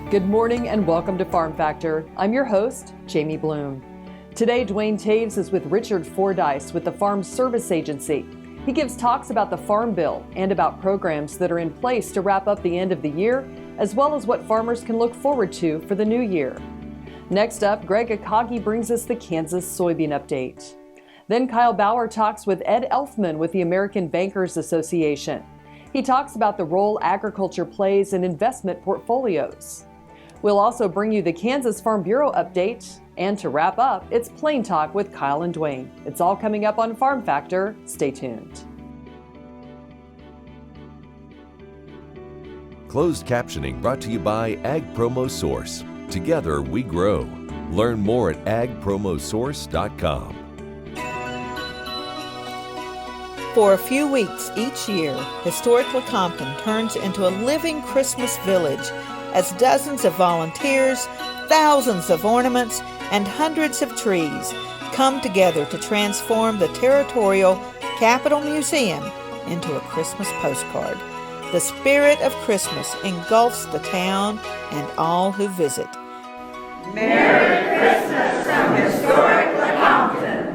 Good morning and welcome to Farm Factor. I'm your host, Jamie Bloom. Today, Duane Toews is with Richard Forydce with the Farm Service Agency. He gives talks about the Farm Bill and about programs that are in place to wrap up the end of the year, as well as what farmers can look forward to for the new year. Next up, Greg Akagi brings us the Kansas soybean update. Then Kyle Bauer talks with Ed Elfmann with the American Bankers Association. He talks about the role agriculture plays in investment portfolios. We'll also bring you the Kansas Farm Bureau update. And to wrap up, it's Plain Talk with Kyle and Duane. It's all coming up on Farm Factor. Stay tuned. Closed captioning brought to you by Ag Promo Source. Together we grow. Learn more at agpromosource.com. For a few weeks each year, historic Lecompton turns into a living Christmas village as dozens of volunteers, thousands of ornaments, and hundreds of trees come together to transform the Territorial Capitol Museum into a Christmas postcard. The spirit of Christmas engulfs the town and all who visit. Merry Christmas from historic Lecompton.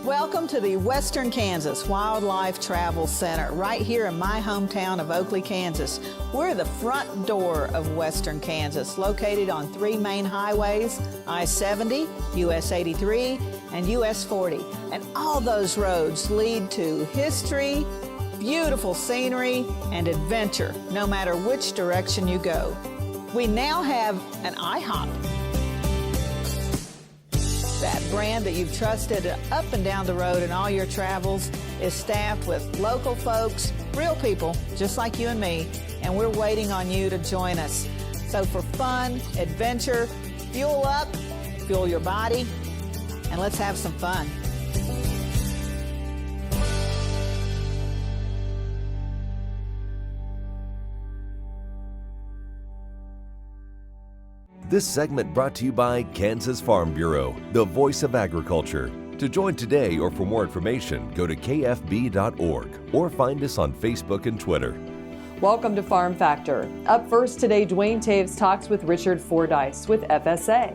Welcome to the Western Kansas Wildlife Travel Center, right here in my hometown of Oakley, Kansas. We're the front door of Western Kansas, located on three main highways, I-70, US 83, and US 40. And all those roads lead to history, beautiful scenery, and adventure, no matter which direction you go. We now have an IHOP. That brand that you've trusted up and down the road in all your travels is staffed with local folks, real people, just like you and me, and we're waiting on you to join us. So for fun, adventure, fuel up, fuel your body, and let's have some fun. This segment brought to you by Kansas Farm Bureau, the voice of agriculture. To join today or for more information, go to kfb.org or find us on Facebook and Twitter. Welcome to Farm Factor. Up first today, Duane Toews talks with Richard Forydce with FSA.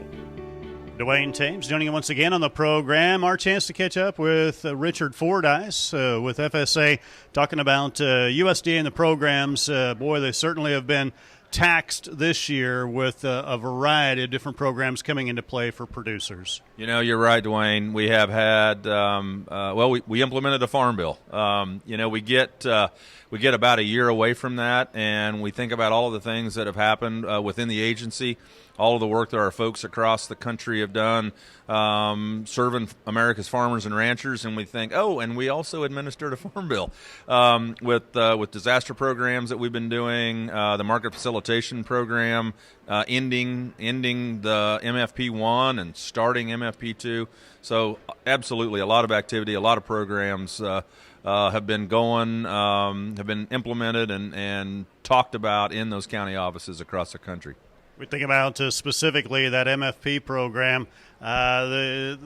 Duane Toews joining us once again on the program. Our chance to catch up with Richard Forydce with FSA, talking about USDA and the programs. Boy, they certainly have been taxed this year with a variety of different programs coming into play for producers. You know, you're right, Duane. We have had, we implemented a farm bill. We get about a year away from that, and we think about all of the things that have happened within the agency, all of the work that our folks across the country have done serving America's farmers and ranchers, and we think, and we also administered a farm bill with disaster programs that we've been doing, the market facilitation program, ending the MFP1 and starting MFP2. So absolutely a lot of activity, a lot of programs have been going, have been implemented and talked about in those county offices across the country. We think about specifically that MFP program.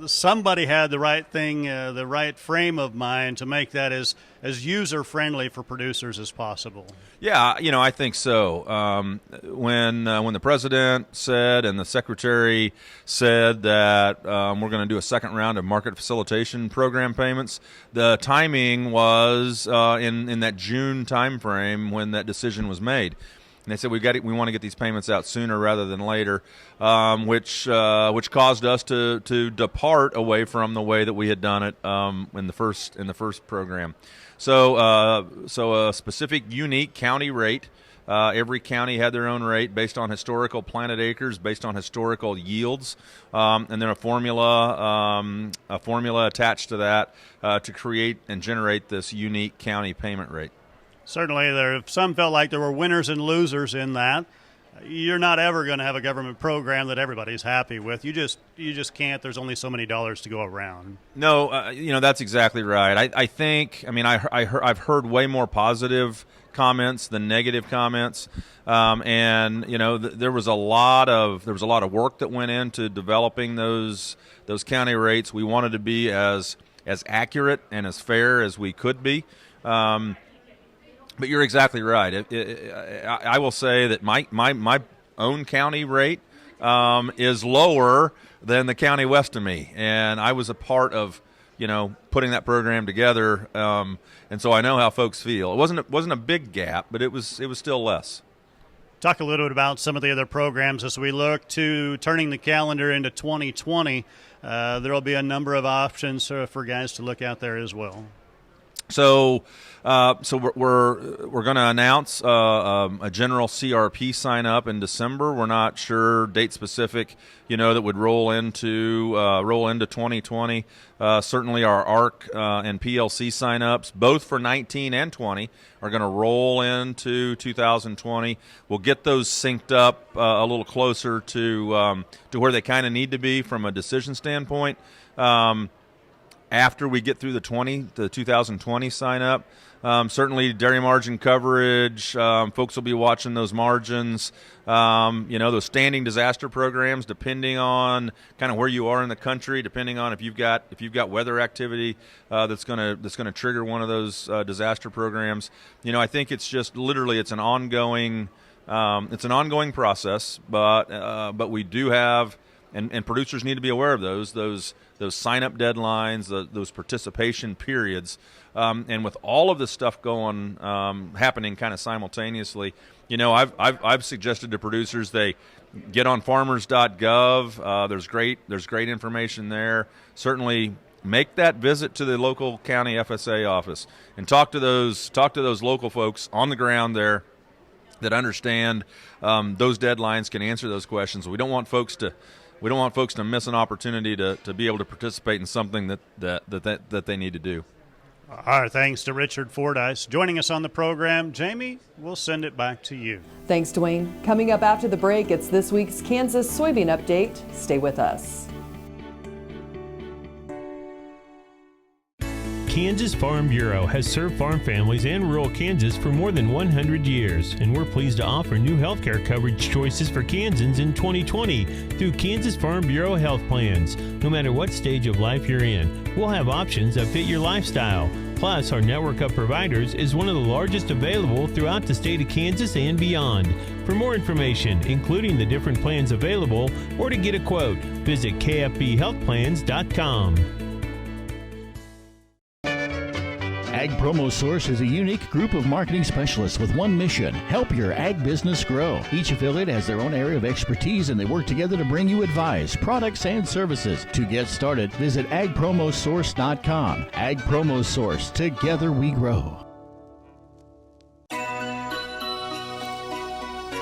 Somebody had the right thing, the right frame of mind to make that as user-friendly for producers as possible. Yeah, I think so. When the president said and the secretary said that we're going to do a second round of market facilitation program payments, the timing was in that June time frame when that decision was made. And they said we want to get these payments out sooner rather than later, which caused us to depart away from the way that we had done it in the first program. So a specific, unique county rate. Every county had their own rate based on historical planted acres, based on historical yields, and then a formula attached to that to create and generate this unique county payment rate. Certainly, some felt like there were winners and losers in that. You're not ever going to have a government program that everybody's happy with. You just can't. There's only so many dollars to go around. No, that's exactly right. I've heard way more positive comments than negative comments, there was a lot of work that went into developing those county rates. We wanted to be as accurate and as fair as we could be. But you're exactly right. I will say that my own county rate is lower than the county west of me, and I was a part of putting that program together, and so I know how folks feel. It wasn't a big gap, but it was still less. Talk a little bit about some of the other programs as we look to turning the calendar into 2020. There will be a number of options for guys to look out there as well. So we're going to announce a general CRP sign up in December. We're not sure date specific, that would roll into 2020. Certainly our ARC and PLC sign ups, both for 19 and 20, are going to roll into 2020. We'll get those synced up a little closer to where they kind of need to be from a decision standpoint. After we get through the 2020 sign up, certainly dairy margin coverage, folks will be watching those margins, those standing disaster programs, depending on kind of where you are in the country, depending on if you've got weather activity that's going to trigger one of those disaster programs. I think it's just literally it's an ongoing process, but we do have. And producers need to be aware of those sign-up deadlines, those participation periods, and with all of this stuff happening kind of simultaneously, I've suggested to producers they get on farmers.gov. There's great information there. Certainly make that visit to the local county FSA office and talk to those local folks on the ground there that understand those deadlines, can answer those questions. We don't want folks to miss an opportunity to be able to participate in something that they need to do. Our thanks to Richard Forydce joining us on the program. Jamie, we'll send it back to you. Thanks, Duane. Coming up after the break, it's this week's Kansas Soybean Update. Stay with us. Kansas Farm Bureau has served farm families and rural Kansas for more than 100 years, and we're pleased to offer new healthcare coverage choices for Kansans in 2020 through Kansas Farm Bureau health plans. No matter what stage of life you're in, we'll have options that fit your lifestyle. Plus, our network of providers is one of the largest available throughout the state of Kansas and beyond. For more information, including the different plans available, or to get a quote, visit kfbhealthplans.com. Ag Promo Source is a unique group of marketing specialists with one mission: help your ag business grow. Each affiliate has their own area of expertise, and they work together to bring you advice, products, and services. To get started, visit agpromosource.com. Ag Promo Source. Together we grow.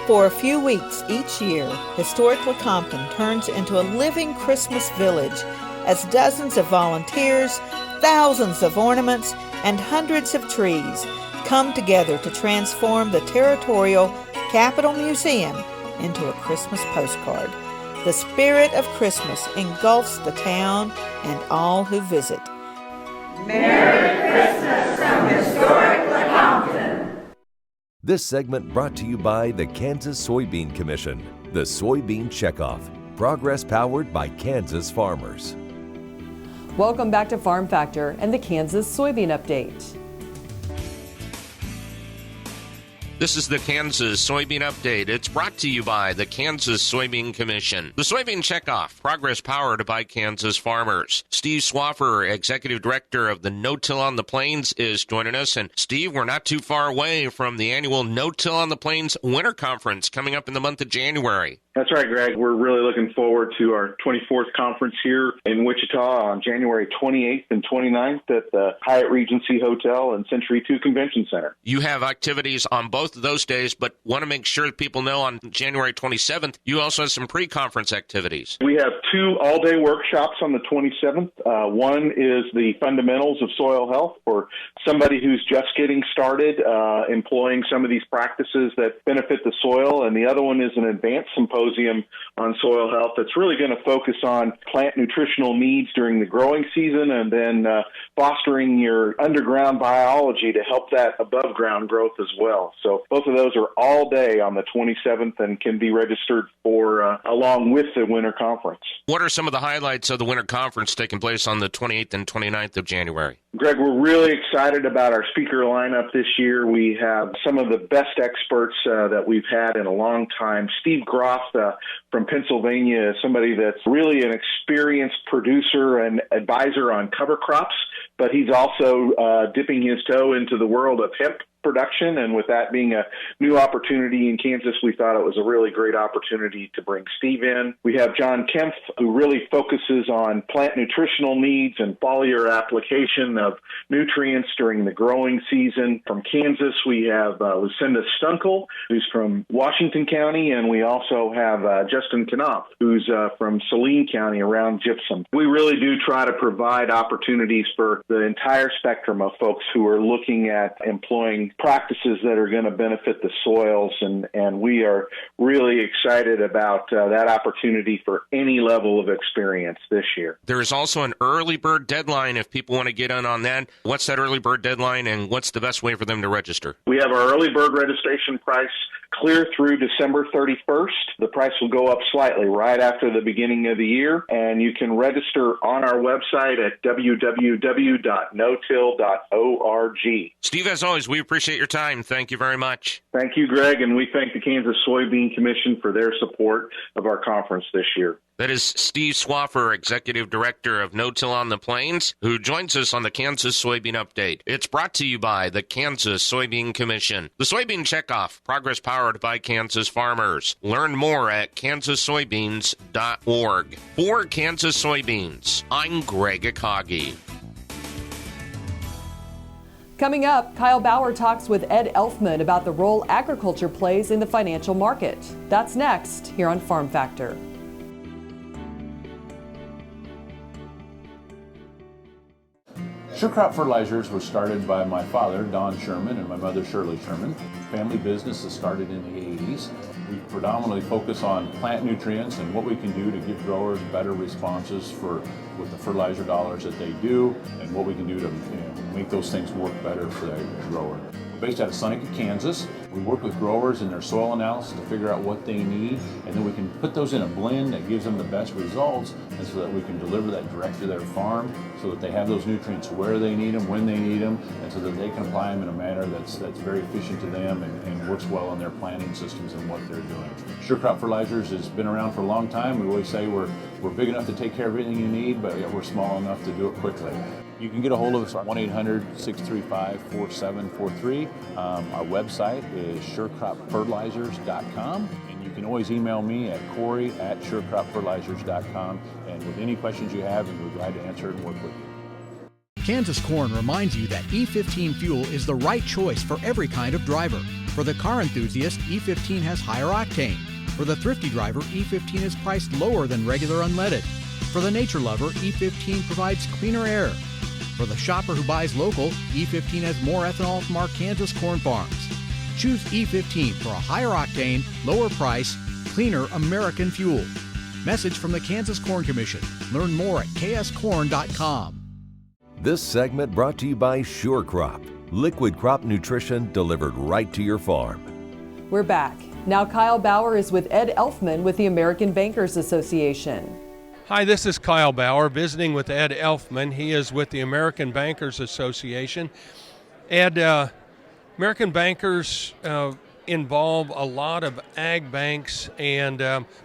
For a few weeks each year, historic Lecompton turns into a living Christmas village as dozens of volunteers, thousands of ornaments, and hundreds of trees come together to transform the Territorial Capitol Museum into a Christmas postcard. The spirit of Christmas engulfs the town and all who visit. Merry Christmas from historic Lecompton. This segment brought to you by the Kansas Soybean Commission, the Soybean Checkoff, progress powered by Kansas farmers. Welcome back to Farm Factor and the Kansas Soybean Update. This is the Kansas Soybean Update. It's brought to you by the Kansas Soybean Commission. The Soybean Checkoff, progress powered by Kansas farmers. Steve Swaffer, Executive Director of the No-Till on the Plains, is joining us. And Steve, we're not too far away from the annual No-Till on the Plains Winter Conference coming up in the month of January. That's right, Greg. We're really looking forward to our 24th conference here in Wichita on January 28th and 29th at the Hyatt Regency Hotel and Century 2 Convention Center. You have activities on both of those days, but want to make sure that people know on January 27th, you also have some pre-conference activities. We have 2 all-day workshops on the 27th. One is the fundamentals of soil health for somebody who's just getting started employing some of these practices that benefit the soil, and the other one is an advanced symposium symposium on soil health that's really going to focus on plant nutritional needs during the growing season and then fostering your underground biology to help that above ground growth as well. So both of those are all day on the 27th and can be registered for along with the winter conference. What are some of the highlights of the winter conference taking place on the 28th and 29th of January? Greg, we're really excited about our speaker lineup this year. We have some of the best experts that we've had in a long time. Steve Groff from Pennsylvania is somebody that's really an experienced producer and advisor on cover crops, but he's also dipping his toe into the world of hemp production, and with that being a new opportunity in Kansas, we thought it was a really great opportunity to bring Steve in. We have John Kempf, who really focuses on plant nutritional needs and foliar application of nutrients during the growing season. From Kansas, we have Lucinda Stunkel, who's from Washington County, and we also have Justin Knopf, who's from Saline County around gypsum. We really do try to provide opportunities for the entire spectrum of folks who are looking at employing practices that are going to benefit the soils, and we are really excited about that opportunity for any level of experience this year. There is also an early bird deadline if people want to get in on that. What's that early bird deadline, and what's the best way for them to register? We have our early bird registration price clear through December 31st. The price will go up slightly right after the beginning of the year, and you can register on our website at www.notill.org. Steve, as always, we appreciate your time. Thank you very much. Thank you, Greg, and we thank the Kansas Soybean Commission for their support of our conference this year. That is Steve Swaffer, Executive Director of No-Till on the Plains, who joins us on the Kansas Soybean Update. It's brought to you by the Kansas Soybean Commission. The Soybean Checkoff, progress powered by Kansas farmers. Learn more at kansassoybeans.org. For Kansas Soybeans, I'm Greg Akagi. Coming up, Kyle Bauer talks with Ed Elfmann about the role agriculture plays in the financial market. That's next here on Farm Factor. Sure Crop Fertilizers was started by my father, Don Sherman, and my mother, Shirley Sherman. Family business that started in the 80s. We predominantly focus on plant nutrients and what we can do to give growers better responses with the fertilizer dollars that they do, and what we can do to make those things work better for the grower. We're based out of Seneca, Kansas. We work with growers in their soil analysis to figure out what they need, and then we can put those in a blend that gives them the best results, and so that we can deliver that direct to their farm so that they have those nutrients where they need them, when they need them, and so that they can apply them in a manner that's very efficient to them and works well in their planting systems and what they're doing. Sure Crop Fertilizers has been around for a long time. We always say we're big enough to take care of everything you need, but yet we're small enough to do it quickly. You can get a hold of us at 1-800-635-4743. Our website is surecropfertilizers.com, and you can always email me at Corey@surecropfertilizers.com, and with any questions you have, we're glad to answer it and work with you. Kansas Corn reminds you that E15 fuel is the right choice for every kind of driver. For the car enthusiast, E15 has higher octane. For the thrifty driver, E15 is priced lower than regular unleaded. For the nature lover, E15 provides cleaner air. For the shopper who buys local, E15 has more ethanol from our Kansas corn farms. Choose E15 for a higher octane, lower price, cleaner American fuel. Message from the Kansas Corn Commission. Learn more at kscorn.com. This segment brought to you by Sure Crop, liquid crop nutrition delivered right to your farm. We're back. Now Kyle Bauer is with Ed Elfmann with the American Bankers Association. Hi, this is Kyle Bauer visiting with Ed Elfmann. He is with the American Bankers Association. Ed, American Bankers involve a lot of ag banks, and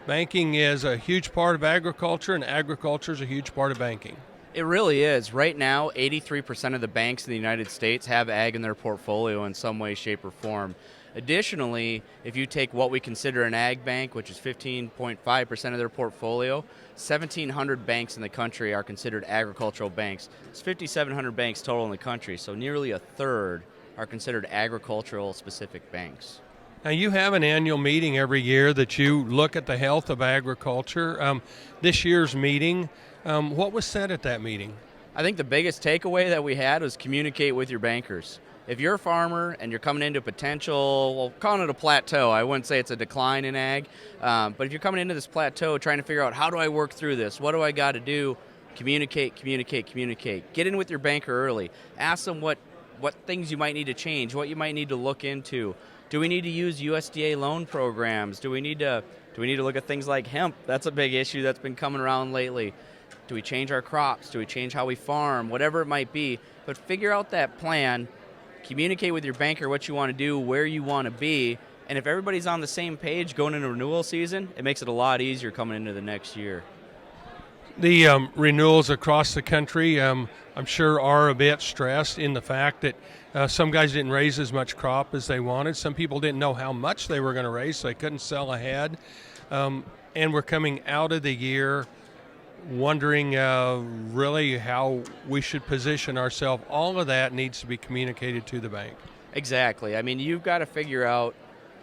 banking is a huge part of agriculture, and agriculture is a huge part of banking. It really is. Right now, 83% of the banks in the United States have ag in their portfolio in some way, shape, or form. Additionally, if you take what we consider an ag bank, which is 15.5% of their portfolio, 1,700 banks in the country are considered agricultural banks. It's 5,700 banks total in the country, so nearly a third are considered agricultural-specific banks. Now, you have an annual meeting every year that you look at the health of agriculture. This year's meeting, what was said at that meeting? I think the biggest takeaway that we had was communicate with your bankers. If you're a farmer and you're coming into potential, well, calling it a plateau, I wouldn't say it's a decline in ag, but if you're coming into this plateau trying to figure out how do I work through this, what do I got to do, communicate. Get in with your banker early. Ask them what things you might need to change, what you might need to look into. Do we need to use USDA loan programs? Do we need to look at things like hemp? That's a big issue that's been coming around lately. Do we change our crops? Do we change how we farm? Whatever it might be. But figure out that plan. Communicate with your banker what you want to do, where you want to be. And if everybody's on the same page going into renewal season, it makes it a lot easier coming into the next year. The renewals across the country, I'm sure, are a bit stressed in the fact that some guys didn't raise as much crop as they wanted. Some people didn't know how much they were going to raise, so they couldn't sell ahead. And we're coming out of the year wondering really how we should position ourselves. All of that needs to be communicated to the bank. Exactly. I mean, you've got to figure out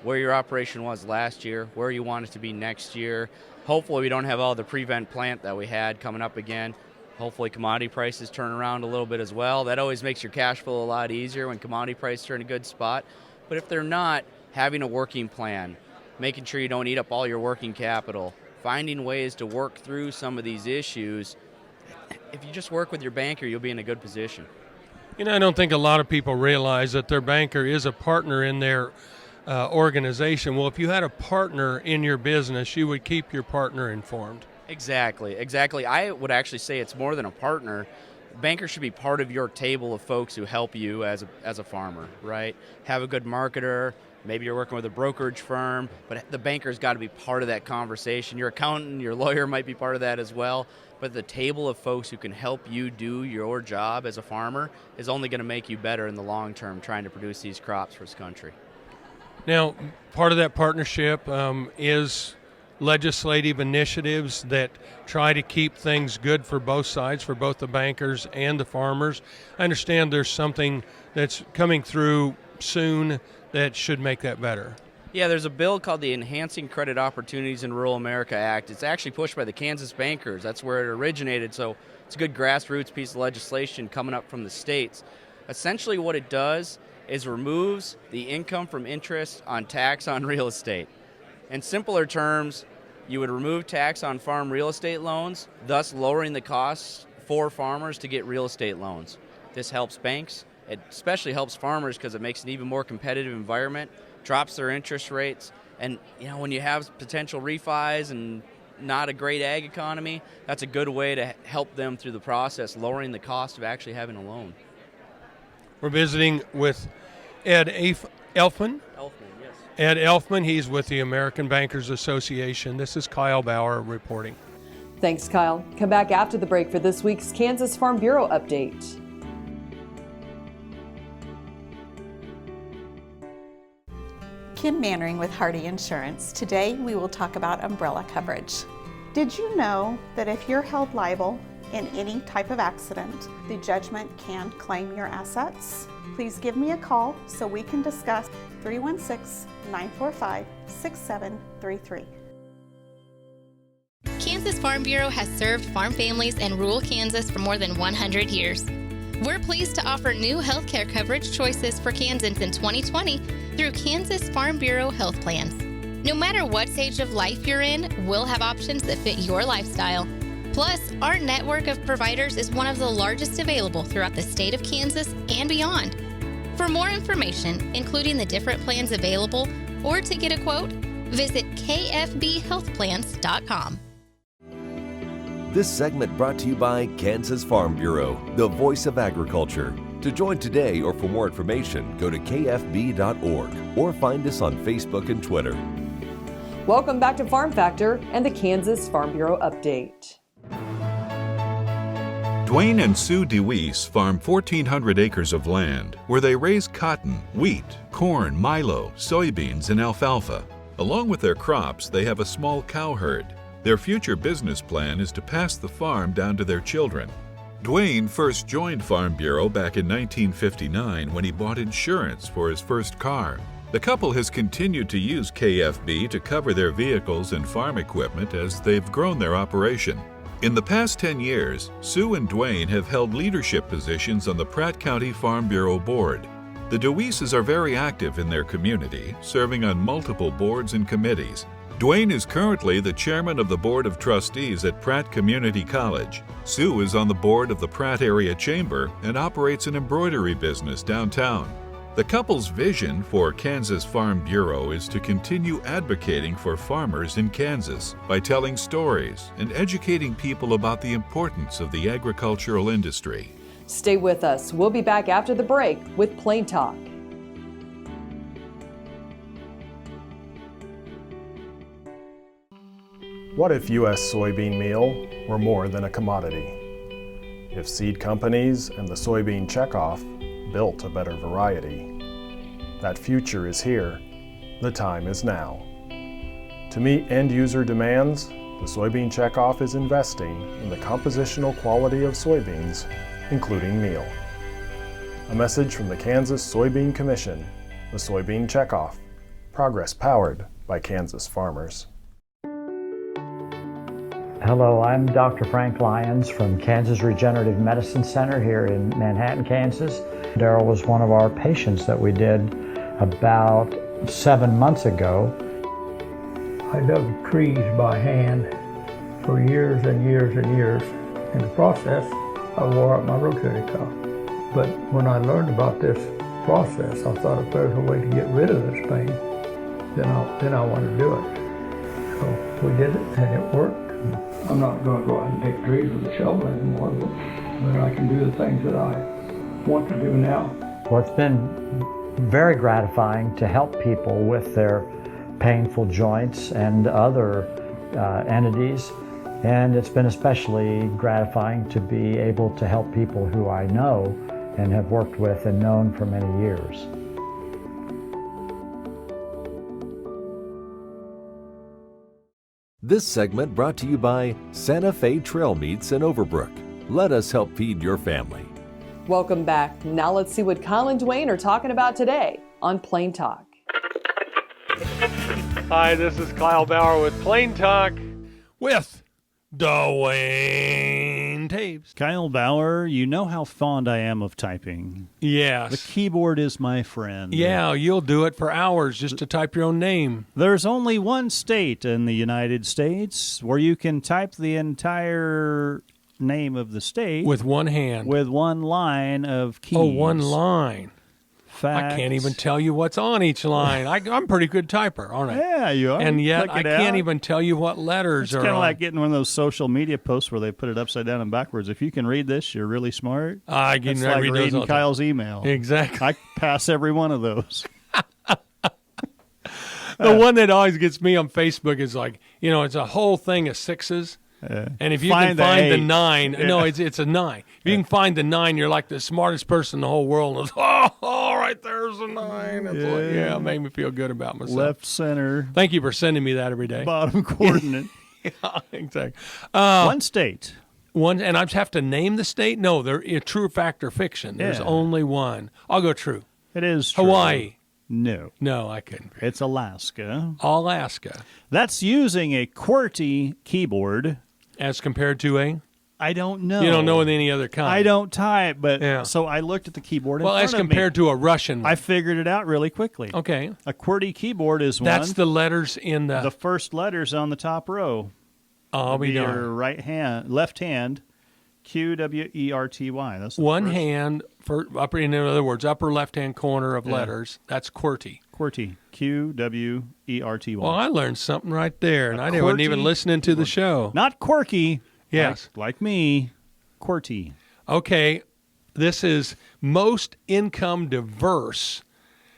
where your operation was last year, where you want it to be next year. Hopefully we don't have all the prevent plant that we had coming up again. Hopefully commodity prices turn around a little bit as well. That always makes your cash flow a lot easier when commodity prices are in a good spot. But if they're not, having a working plan, making sure you don't eat up all your working capital, finding ways to work through some of these issues. If you just work with your banker, you'll be in a good position. You know, I don't think a lot of people realize that their banker is a partner in their organization. Well, if you had a partner in your business, you would keep your partner informed. Exactly. I would actually say it's more than a partner. Bankers should be part of your table of folks who help you as a farmer, right? Have a good marketer. Maybe you're working with a brokerage firm, but the banker's got to be part of that conversation. Your accountant, your lawyer might be part of that as well. But the table of folks who can help you do your job as a farmer is only going to make you better in the long term trying to produce these crops for this country. Now, part of that partnership is legislative initiatives that try to keep things good for both sides, for both the bankers and the farmers. I understand there's something that's coming through soon that should make that better. Yeah, there's a bill called the Enhancing Credit Opportunities in Rural America Act. It's actually pushed by the Kansas bankers. That's where it originated, so it's a good grassroots piece of legislation coming up from the states. Essentially what it does is removes the income from interest on tax on real estate. In simpler terms, you would remove tax on farm real estate loans, thus lowering the costs for farmers to get real estate loans. This helps banks. It especially helps farmers because it makes an even more competitive environment, drops their interest rates, and when you have potential refis and not a great ag economy, that's a good way to help them through the process, lowering the cost of actually having a loan. We're visiting with Ed Elfmann. Yes. Ed Elfmann, he's with the American Bankers Association. This is Kyle Bauer reporting. Thanks, Kyle. Come back after the break for this week's Kansas Farm Bureau update. Kim Mannering with Hardy Insurance. Today we will talk about umbrella coverage. Did you know that if you're held liable in any type of accident, the judgment can claim your assets? Please give me a call so we can discuss. 316-945-6733. Kansas Farm Bureau has served farm families in rural Kansas for more than 100 years. We're pleased to offer new health care coverage choices for Kansans in 2020 through Kansas Farm Bureau Health Plans. No matter what stage of life you're in, we'll have options that fit your lifestyle. Plus, our network of providers is one of the largest available throughout the state of Kansas and beyond. For more information, including the different plans available, or to get a quote, visit kfbhealthplans.com. This segment brought to you by Kansas Farm Bureau, the voice of agriculture. To join today or for more information, go to kfb.org or find us on Facebook and Twitter. Welcome back to Farm Factor and the Kansas Farm Bureau update. Duane and Sue DeWeese farm 1,400 acres of land where they raise cotton, wheat, corn, milo, soybeans, and alfalfa. Along with their crops, they have a small cow herd. Their future business plan is to pass the farm down to their children. Duane first joined Farm Bureau back in 1959 when he bought insurance for his first car. The couple has continued to use KFB to cover their vehicles and farm equipment as they've grown their operation. In the past 10 years, Sue and Duane have held leadership positions on the Pratt County Farm Bureau Board. The Deweeses are very active in their community, serving on multiple boards and committees. Duane is currently the chairman of the Board of Trustees at Pratt Community College. Sue is on the board of the Pratt Area Chamber and operates an embroidery business downtown. The couple's vision for Kansas Farm Bureau is to continue advocating for farmers in Kansas by telling stories and educating people about the importance of the agricultural industry. Stay with us. We'll be back after the break with Plain Talk. What if U.S. soybean meal were more than a commodity? If seed companies and the soybean checkoff built a better variety? That future is here. The time is now. To meet end-user demands, the soybean checkoff is investing in the compositional quality of soybeans, including meal. A message from the Kansas Soybean Commission, the Soybean Checkoff, progress powered by Kansas farmers. Hello, I'm Dr. Frank Lyons from Kansas Regenerative Medicine Center here in Manhattan, Kansas. Daryl was one of our patients that we did about 7 months ago. I dug trees by hand for years and years and years. In the process, I wore out my rotator cuff. But when I learned about this process, I thought if there's a way to get rid of this pain, then I want to do it. So we did it and it worked. I'm not going to go out and take trees with a shovel anymore, but I can do the things that I want to do now. Well, it's been very gratifying to help people with their painful joints and other entities, and it's been especially gratifying to be able to help people who I know and have worked with and known for many years. This segment brought to you by Santa Fe Trail Meats in Overbrook. Let us help feed your family. Welcome back. Now let's see what Kyle and Duane are talking about today on Plain Talk. Hi, this is Kyle Bauer with Plain Talk with Duane Toews. Kyle Bauer, you know how fond I am of typing. Yes. The keyboard is my friend. Yeah, you'll do it for hours just to type your own name. There's only one state in the United States where you can type the entire name of the state with one hand, with one line of keys. Oh, one line. Facts. I can't even tell you what's on each line. I'm a pretty good typer, aren't I? Yeah, you are. And yet Click I it can't out. even tell you what letters It's are kind of on. like getting one of those social media posts where they put it upside down and backwards. If you can read this, you're really smart. I can It's like read those all reading the time. Kyle's email. Exactly. I pass every one of those. The one that always gets me on Facebook is like, it's a whole thing of sixes. And if you can find the 9, no, it's a 9. If you can find the 9, you're like the smartest person in the whole world. And it's, all right, there's a 9. It's like, it made me feel good about myself. Left, center. Thank you for sending me that every day. Bottom coordinate. Yeah, exactly. One state. One, and I just have to name the state? No, they're true fact or fiction. There's Yeah. only one. I'll go true. It is true. Hawaii. No. No, I couldn't. It's Alaska. Alaska. That's using a QWERTY keyboard. As compared to a? I don't know. You don't know any other kind. I don't type, but so I looked at the keyboard in Well, front as of compared me. to a Russian one. I figured it out really quickly. Okay. A QWERTY keyboard is That's the letters in the first letters on the top row. I'll be your darned. left hand, QWERTY. That's the One first. hand for upper. In other words, upper left-hand corner of letters. That's QWERTY. QWERTY. QWERTY. Well, I learned something right there, and I wasn't QWERTY even listening to the show. Not quirky. Yes. Like me. QWERTY. Okay, this is most income diverse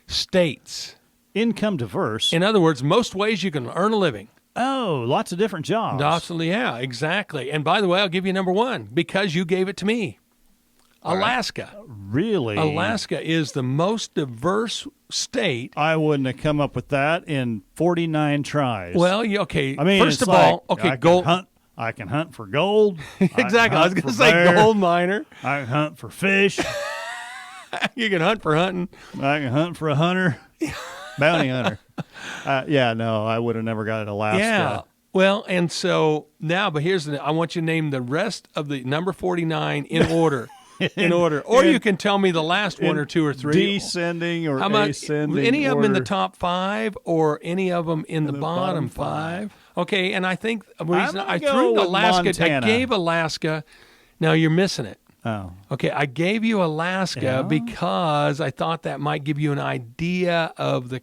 states. Income diverse? In other words, most ways you can earn a living. Oh, lots of different jobs. Yeah, exactly. And by the way, I'll give you number one because you gave it to me. Alaska. Really? Alaska is the most diverse state. I wouldn't have come up with that in 49 tries. Well, okay. I mean, first it's of all, like, okay, gold. I can hunt for gold. Exactly. I was going to say bear. gold miner. I can hunt for fish. You can hunt for hunting. I can hunt for a hunter. Bounty hunter. No, I would have never got Alaska. Yeah. Well, and so now, but I want you to name the rest of the number 49 in order. Or you can tell me the last one or two or three. Descending or ascending. Any of them in the top 5 or any of them in the bottom 5? Okay, and I think the reason I threw Alaska, Montana. I gave Alaska. Now you're missing it. Oh. Okay, I gave you Alaska because I thought that might give you an idea of the,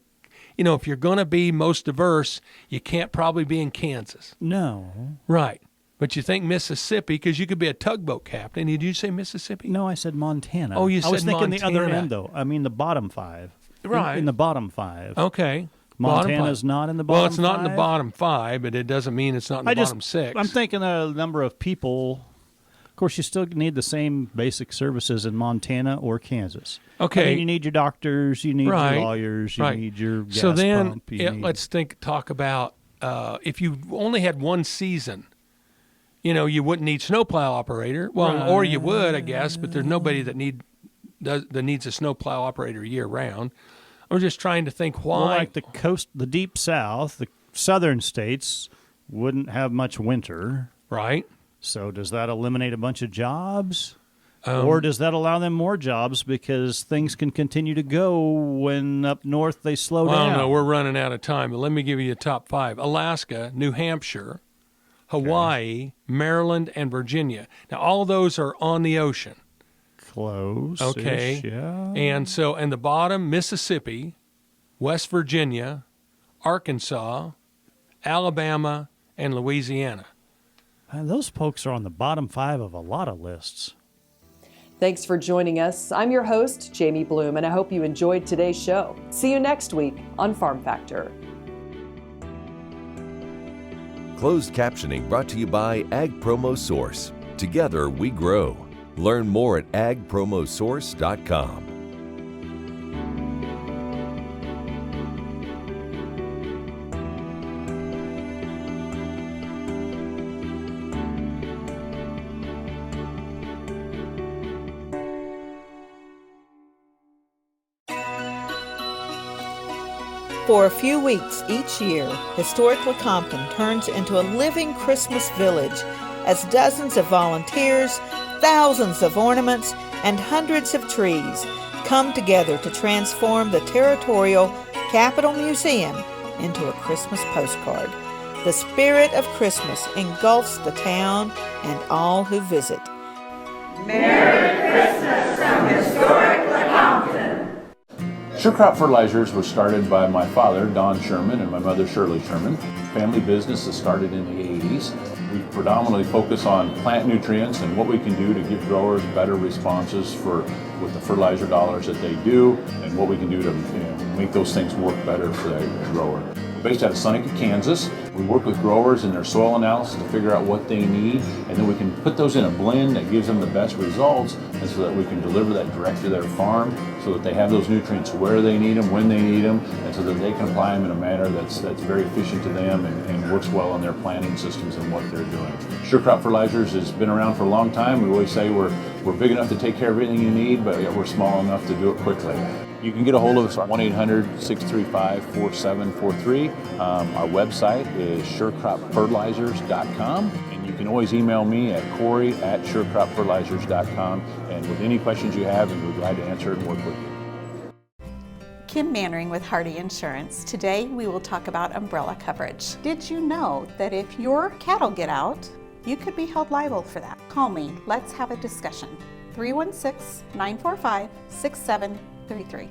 if you're going to be most diverse, you can't probably be in Kansas. No. Right. But you think Mississippi, because you could be a tugboat captain. Did you say Mississippi? No, I said Montana. Oh, you said I was thinking Montana. the other end, though. I mean the bottom 5. Right. In the bottom 5. Okay. Montana's not in the bottom 5? Well, it's not in the bottom 5, but it doesn't mean it's not in the bottom 6. I'm thinking a number of people. Of course, you still need the same basic services in Montana or Kansas. Okay. I mean, you need your doctors, you need your lawyers, you need your gas so then, pump. Let's talk about if you only had one season, you wouldn't need snowplow operator. Well, or you would, I guess, but there's nobody that needs a snowplow operator year round. I'm just trying to think why. Well, like the coast, the deep south, the southern states wouldn't have much winter. Right. So does that eliminate a bunch of jobs? Or does that allow them more jobs because things can continue to go when up north they slow down? I don't know. We're running out of time, but let me give you a top 5. Alaska, New Hampshire, Hawaii, Maryland, and Virginia. Now, all of those are on the ocean. Close. Okay. Yeah. And the bottom, Mississippi, West Virginia, Arkansas, Alabama, and Louisiana. And those folks are on the bottom 5 of a lot of lists. Thanks for joining us. I'm your host, Jamie Bloom, and I hope you enjoyed today's show. See you next week on Farm Factor. Closed captioning brought to you by Ag Promo Source. Together we grow. Learn more at agpromosource.com. For a few weeks each year, historic Lecompton turns into a living Christmas village as dozens of volunteers, thousands of ornaments, and hundreds of trees come together to transform the Territorial Capitol Museum into a Christmas postcard. The spirit of Christmas engulfs the town and all who visit. Merry Christmas from historic Lecompton. Sure Crop Fertilizers was started by my father, Don Sherman, and my mother, Shirley Sherman. Family business that started in the 80s. We predominantly focus on plant nutrients and what we can do to give growers better responses with the fertilizer dollars that they do, and what we can do to make those things work better for the grower. We're based out of Seneca, Kansas. We work with growers in their soil analysis to figure out what they need, and then we can put those in a blend that gives them the best results, and so that we can deliver that direct to their farm so that they have those nutrients where they need them, when they need them, and so that they can apply them in a manner that's very efficient to them and works well in their planting systems and what they're doing. Sure Crop Fertilizers has been around for a long time. We always say we're big enough to take care of everything you need, but we're small enough to do it quickly. You can get a hold of us at 1-800-635-4743. Our website is surecropfertilizers.com, and you can always email me at Corey@surecropfertilizers.com, and with any questions you have, we'll be glad to answer it and work with you. Kim Mannering with Hardy Insurance. Today we will talk about umbrella coverage. Did you know that if your cattle get out, you could be held liable for that? Call me. Let's have a discussion. 316-945-6733.